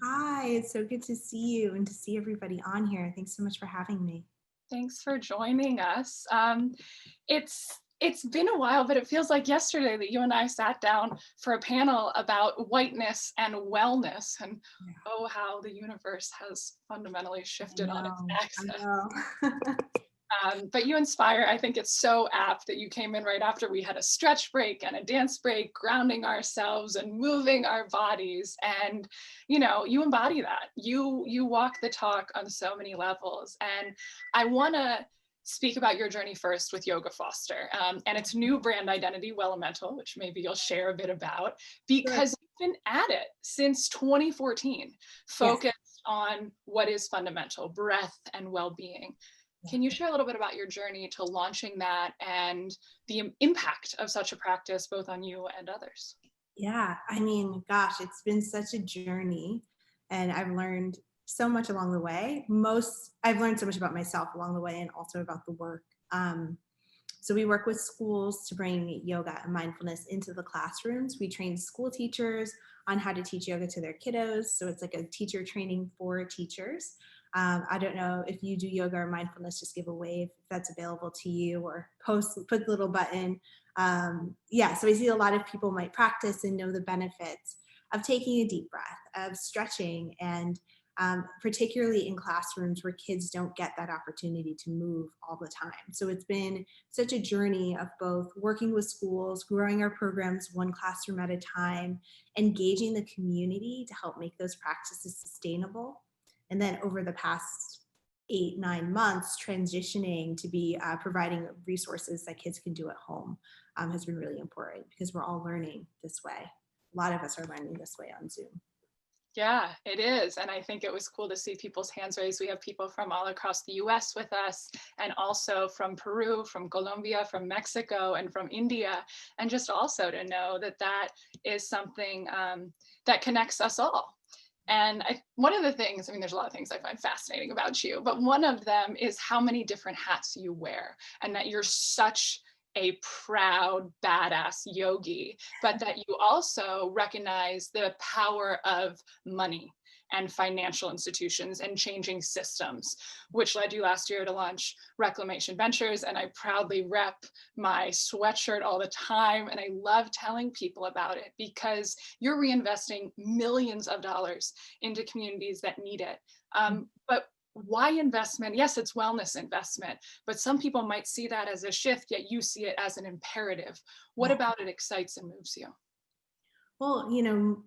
Hi, it's so good to see you and to see everybody on here. Thanks so much for having me. Thanks for joining us. It's been a while, but it feels like yesterday that you and I sat down for a panel about whiteness and wellness, and Yeah, oh, how the universe has fundamentally I shifted on its know. I axis. know. But you inspire. I think it's so apt that you came in right after we had a stretch break and a dance break, grounding ourselves and moving our bodies. And you embody that. You walk the talk on so many levels. And I want to speak about your journey first with Yoga Foster and its new brand identity, Well Elemental, which maybe you'll share a bit about, Sure. because you've been at it since 2014, Yes. focused on what is fundamental, breath and well-being. Yeah. Can you share a little bit about your journey to launching that and the impact of such a practice, both on you and others? Yeah. I mean, gosh, it's been such a journey and I've learned so much along the way. I've learned so much about myself along the way and also about the work. Um, so we work with schools to bring yoga and mindfulness into the classrooms. We train school teachers on how to teach yoga to their kiddos. So it's like a teacher training for teachers. I don't know if you do yoga or mindfulness, just give a wave if that's available to you or put the little button. Yeah, so I see a lot of people might practice and know the benefits of taking a deep breath, of stretching, and particularly in classrooms where kids don't get that opportunity to move all the time. So it's been such a journey of both working with schools, growing our programs one classroom at a time, engaging the community to help make those practices sustainable. And then over the past 8, 9 months, transitioning to be providing resources that kids can do at home has been really important because we're all learning this way. A lot of us are learning this way on Zoom. Yeah, it is. And I think it was cool to see people's hands raised. We have people from all across the US with us, and also from Peru, from Colombia, from Mexico, and from India. And just also to know that that is something that connects us all. And one of the things, I mean, there's a lot of things I find fascinating about you, but one of them is how many different hats you wear, and that you're such a proud, badass yogi, but that you also recognize the power of money and financial institutions and changing systems, which led you last year to launch Reclamation Ventures. And I proudly rep my sweatshirt all the time. And I love telling people about it because you're reinvesting millions of dollars into communities that need it. But why investment? Yes, it's wellness investment, but some people might see that as a shift, yet you see it as an imperative. What Yeah. about it excites and moves you? Well,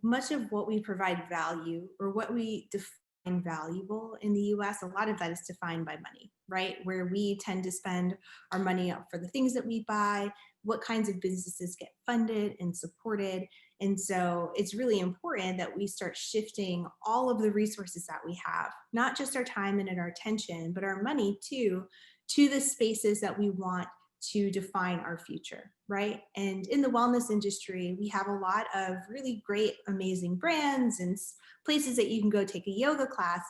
much of what we provide value or what we define valuable in the US, a lot of that is defined by money, right? Where we tend to spend our money up for the things that we buy, what kinds of businesses get funded and supported. And so it's really important that we start shifting all of the resources that we have, not just our time and our attention, but our money too, to the spaces that we want to define our future, right? And in the wellness industry, we have a lot of really great, amazing brands and places that you can go take a yoga class,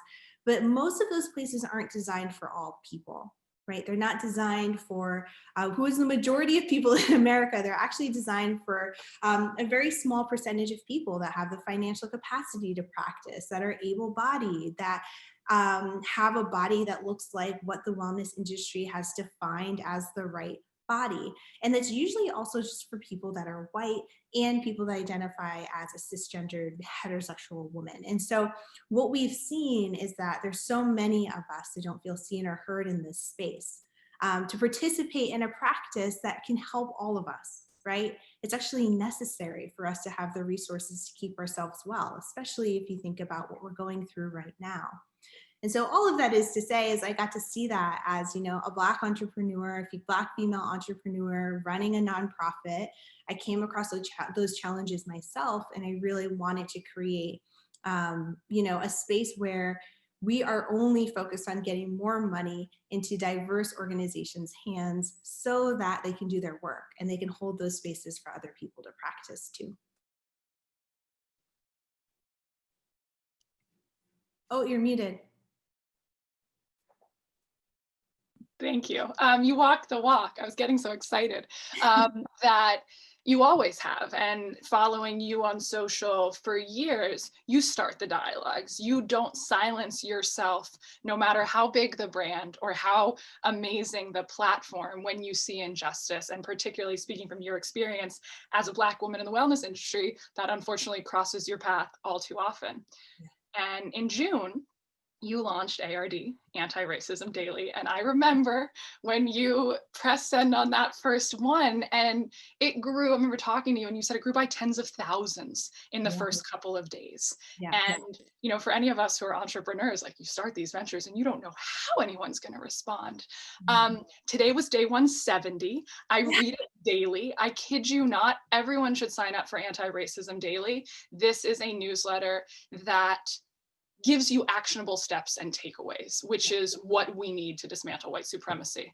but most of those places aren't designed for all people, right? They're not designed for who is the majority of people in America. They're actually designed for a very small percentage of people that have the financial capacity to practice, that are able-bodied, that have a body that looks like what the wellness industry has defined as the right body. And that's usually also just for people that are white and people that identify as a cisgendered heterosexual woman. And so what we've seen is that there's so many of us that don't feel seen or heard in this space to participate in a practice that can help all of us, right? It's actually necessary for us to have the resources to keep ourselves well, especially if you think about what we're going through right now. And so all of that is to say is I got to see that as, a Black entrepreneur, a Black female entrepreneur running a nonprofit. I came across those challenges myself, and I really wanted to create, a space where we are only focused on getting more money into diverse organizations' hands so that they can do their work and they can hold those spaces for other people to practice too. Oh, you're muted. Thank you. You walk the walk. I was getting so excited that You always have. And following you on social for years, you start the dialogues. You don't silence yourself, no matter how big the brand or how amazing the platform, when you see injustice. And particularly speaking from your experience as a Black woman in the wellness industry, that unfortunately crosses your path all too often. And in June, you launched ARD, Anti-Racism Daily. And I remember when you pressed send on that first one and it grew. I remember talking to you and you said it grew by tens of thousands in the Yeah. first couple of days. Yeah. And, you know, for any of us who are entrepreneurs, like you start these ventures and you don't know how anyone's going to respond. Today was day 170. I read it daily. I kid you not. Everyone should sign up for Anti-Racism Daily. This is a newsletter that gives you actionable steps and takeaways, which is what we need to dismantle white supremacy.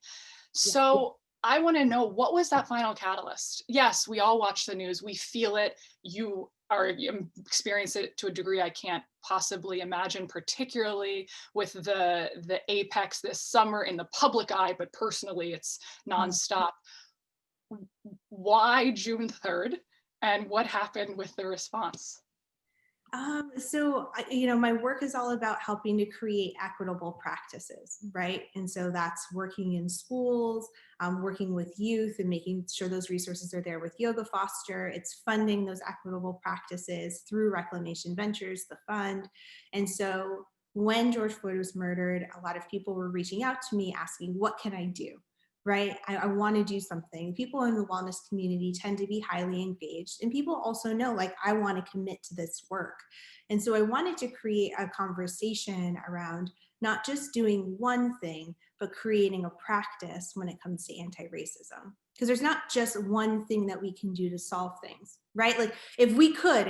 So I want to know, what was that final catalyst? Yes, we all watch the news, we feel it. You experience it to a degree I can't possibly imagine, particularly with the apex this summer in the public eye, but personally it's nonstop. Why June 3rd? And what happened with the response? My work is all about helping to create equitable practices, right? And so that's working in schools, working with youth and making sure those resources are there with Yoga Foster. It's funding those equitable practices through Reclamation Ventures, the fund. And so when George Floyd was murdered, a lot of people were reaching out to me asking, what can I do? Right? I want to do something. People in the wellness community tend to be highly engaged, and people also know, like, I want to commit to this work. And so I wanted to create a conversation around not just doing one thing, but creating a practice when it comes to anti-racism. Because there's not just one thing that we can do to solve things, right? Like, if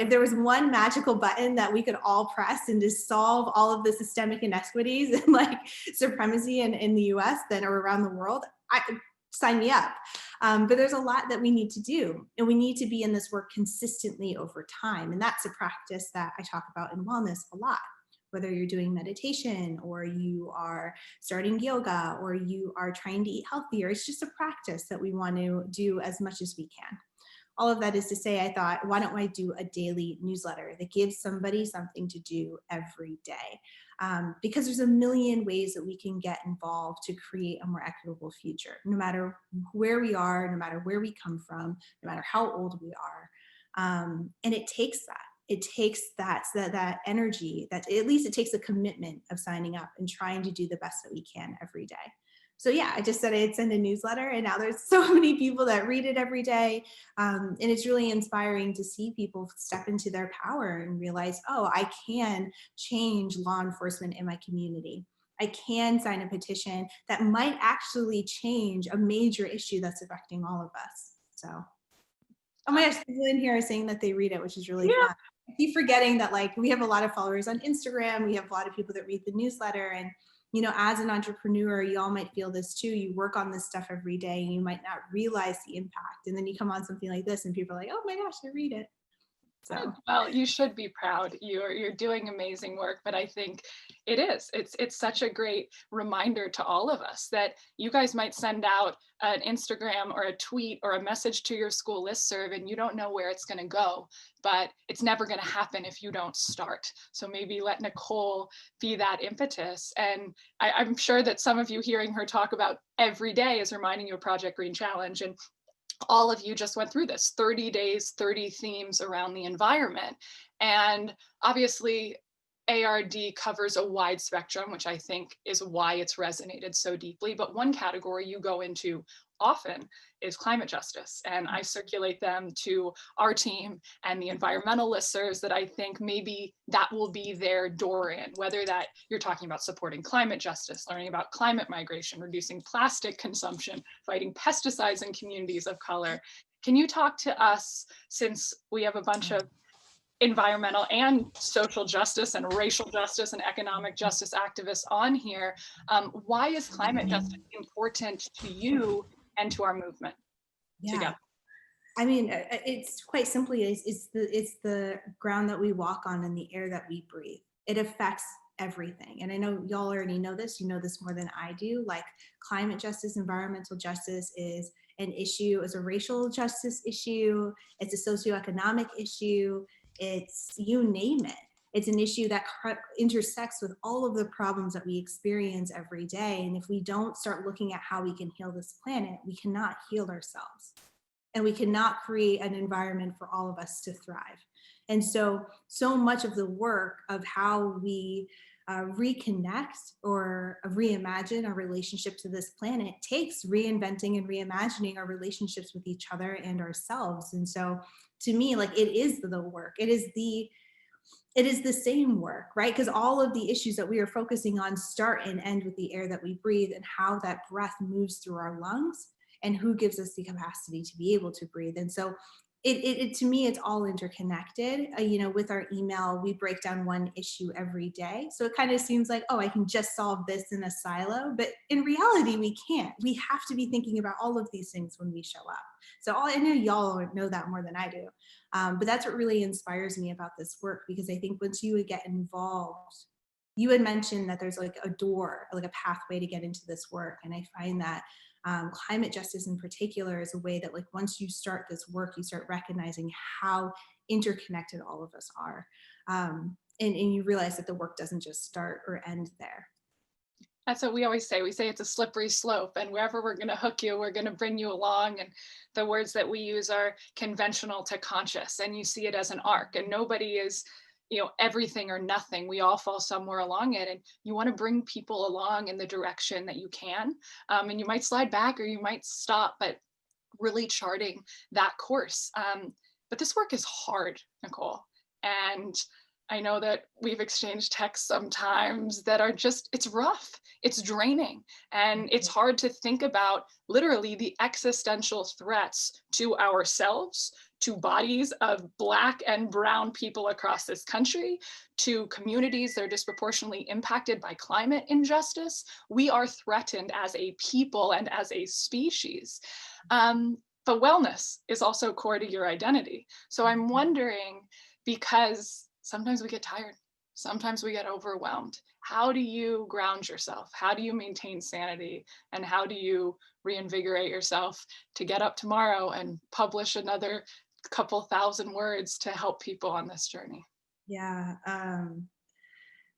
there was one magical button that we could all press and just solve all of the systemic inequities and like supremacy in the US then or around the world, sign me up. But there's a lot that we need to do, and we need to be in this work consistently over time. And that's a practice that I talk about in wellness a lot. Whether you're doing meditation or you are starting yoga or you are trying to eat healthier, it's just a practice that we want to do as much as we can. All of that is to say, I thought, why don't I do a daily newsletter that gives somebody something to do every day? Because there's a million ways that we can get involved to create a more equitable future, no matter where we are, no matter where we come from, no matter how old we are. And it takes that. It takes that energy, that at least it takes a commitment of signing up and trying to do the best that we can every day. So yeah, I just said I'd send a newsletter, and now there's so many people that read it every day. And it's really inspiring to see people step into their power and realize, oh, I can change law enforcement in my community. I can sign a petition that might actually change a major issue that's affecting all of us. So, oh my gosh, people in here are saying that they read it, which is really fun. I keep forgetting that, like, we have a lot of followers on Instagram. We have a lot of people that read the newsletter. And, you know, as an entrepreneur, you all might feel this too. You work on this stuff every day and you might not realize the impact. And then you come on something like this and people are like, oh my gosh, I read it. So, Well, you should be proud. You're doing amazing work, but I think it's such a great reminder to all of us that you guys might send out an Instagram or a tweet or a message to your school listserv and you don't know where it's going to go, but it's never going to happen if you don't start. So maybe let Nicole be that impetus. And I'm sure that some of you hearing her talk about every day is reminding you of Project Green Challenge. And all of you just went through this 30 days, 30 themes around the environment. And obviously, ARD covers a wide spectrum, which I think is why it's resonated so deeply. But one category you go into often is climate justice. And I circulate them to our team and the environmental listservs that I think maybe that will be their door in, whether that you're talking about supporting climate justice, learning about climate migration, reducing plastic consumption, fighting pesticides in communities of color. Can you talk to us, since we have a bunch of environmental and social justice and racial justice and economic justice activists on here, why is climate justice important to you and to our movement together? I mean, it's quite simply, it's the ground that we walk on and the air that we breathe. It affects everything. And I know y'all already know this, you know this more than I do. Like, climate justice, environmental justice is an issue, as a racial justice issue, it's a socioeconomic issue, it's you name it. It's an issue that intersects with all of the problems that we experience every day. And if we don't start looking at how we can heal this planet, we cannot heal ourselves. And we cannot create an environment for all of us to thrive. And so, so much of the work of how we reconnect or reimagine our relationship to this planet takes reinventing and reimagining our relationships with each other and ourselves. And so, to me, like, it is the work. It is the same work, right? Because all of the issues that we are focusing on start and end with the air that we breathe and how that breath moves through our lungs and who gives us the capacity to be able to breathe. And so to me, it's all interconnected. With our email, we break down one issue every day. So it kind of seems like, oh, I can just solve this in a silo. But in reality, we can't. We have to be thinking about all of these things when we show up. So I know y'all know that more than I do. But that's what really inspires me about this work, because I think once you would get involved, you had mentioned that there's like a door, like a pathway to get into this work. And I find that climate justice in particular is a way that, like, once you start this work, you start recognizing how interconnected all of us are. And you realize that the work doesn't just start or end there. That's what we always say. We say it's a slippery slope, and wherever we're going to hook you, we're going to bring you along. And the words that we use are conventional to conscious, and you see it as an arc. And nobody is, everything or nothing. We all fall somewhere along it, and you want to bring people along in the direction that you can. And you might slide back or you might stop, but really charting that course. But this work is hard, Nicole, and I know that we've exchanged texts sometimes that are just, it's rough, it's draining, and it's hard to think about literally the existential threats to ourselves, to bodies of Black and brown people across this country, to communities that are disproportionately impacted by climate injustice. We are threatened as a people and as a species. But wellness is also core to your identity. So I'm wondering, because sometimes we get tired, sometimes we get overwhelmed. How do you ground yourself? How do you maintain sanity? And how do you reinvigorate yourself to get up tomorrow and publish another couple thousand words to help people on this journey? Yeah.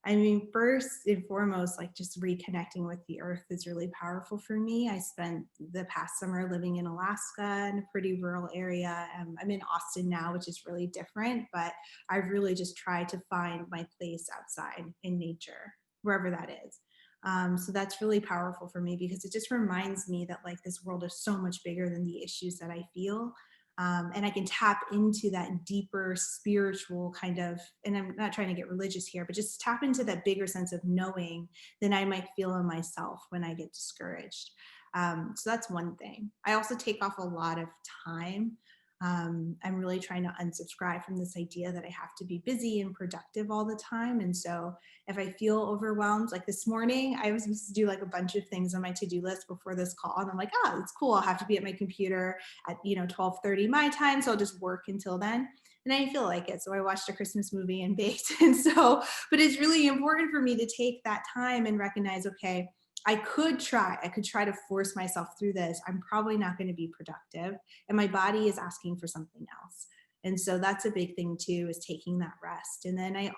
I mean, first and foremost, like, just reconnecting with the earth is really powerful for me. I spent the past summer living in Alaska in a pretty rural area. I'm in Austin now, which is really different, but I've really just tried to find my place outside in nature, wherever that is. So that's really powerful for me, because it just reminds me that, like, this world is so much bigger than the issues that I feel. And I can tap into that deeper spiritual kind of, and I'm not trying to get religious here, but just tap into that bigger sense of knowing than I might feel in myself when I get discouraged. So that's one thing. I also take off a lot of time. I'm really trying to unsubscribe from this idea that I have to be busy and productive all the time. And so if I feel overwhelmed, like this morning, I was supposed to do like a bunch of things on my to-do list before this call. And I'm like, oh, it's cool. I'll have to be at my computer at 12:30 my time. So I'll just work until then. And I didn't feel like it. So I watched a Christmas movie and baked. And so, but it's really important for me to take that time and recognize, okay, I could try to force myself through this. I'm probably not going to be productive, and my body is asking for something else. And so that's a big thing too, is taking that rest. And then I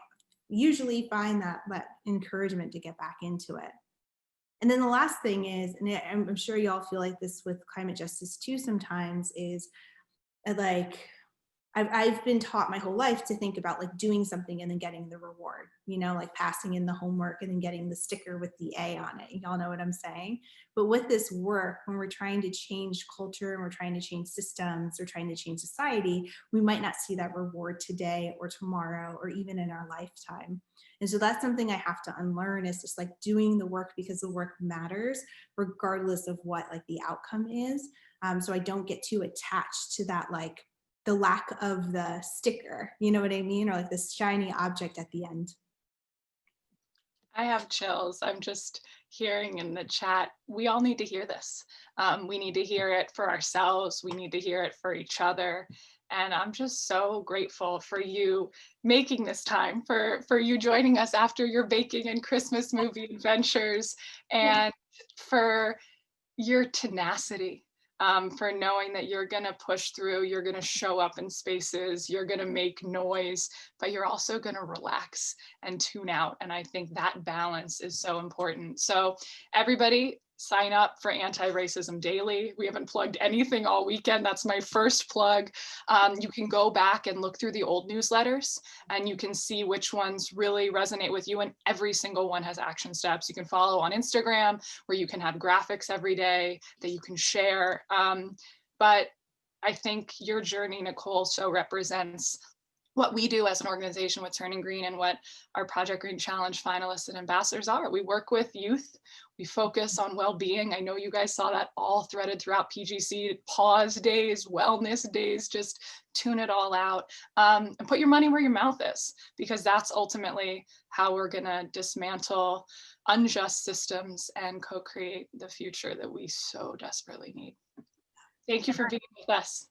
usually find that encouragement to get back into it. And then the last thing is, and I'm sure y'all feel like this with climate justice too sometimes, is like, I've been taught my whole life to think about like doing something and then getting the reward, like passing in the homework and then getting the sticker with the A on it. Y'all know what I'm saying? But with this work, when we're trying to change culture and we're trying to change systems or trying to change society, we might not see that reward today or tomorrow or even in our lifetime. And so that's something I have to unlearn, is just like doing the work because the work matters regardless of what like the outcome is. So I don't get too attached to that, like, the lack of the sticker, you know what I mean? Or like this shiny object at the end. I have chills. I'm just hearing in the chat. We all need to hear this. We need to hear it for ourselves. We need to hear it for each other. And I'm just so grateful for you making this time, for you joining us after your baking and Christmas movie adventures, and for your tenacity. for knowing that you're going to push through, you're going to show up in spaces, you're going to make noise, but you're also going to relax and tune out. And I think that balance is so important. So everybody, sign up for Anti-Racism Daily. We haven't plugged anything all weekend. That's my first plug. You can go back and look through the old newsletters and you can see which ones really resonate with you. And every single one has action steps. You can follow on Instagram where you can have graphics every day that you can share. But I think your journey, Nicole, so represents what we do as an organization with Turning Green and what our Project Green Challenge finalists and ambassadors are. We work with youth. We focus on well-being. I know you guys saw that all threaded throughout PGC, pause days, wellness days, just tune it all out, and put your money where your mouth is, because that's ultimately how we're gonna dismantle unjust systems and co-create the future that we so desperately need. Thank you for being with us.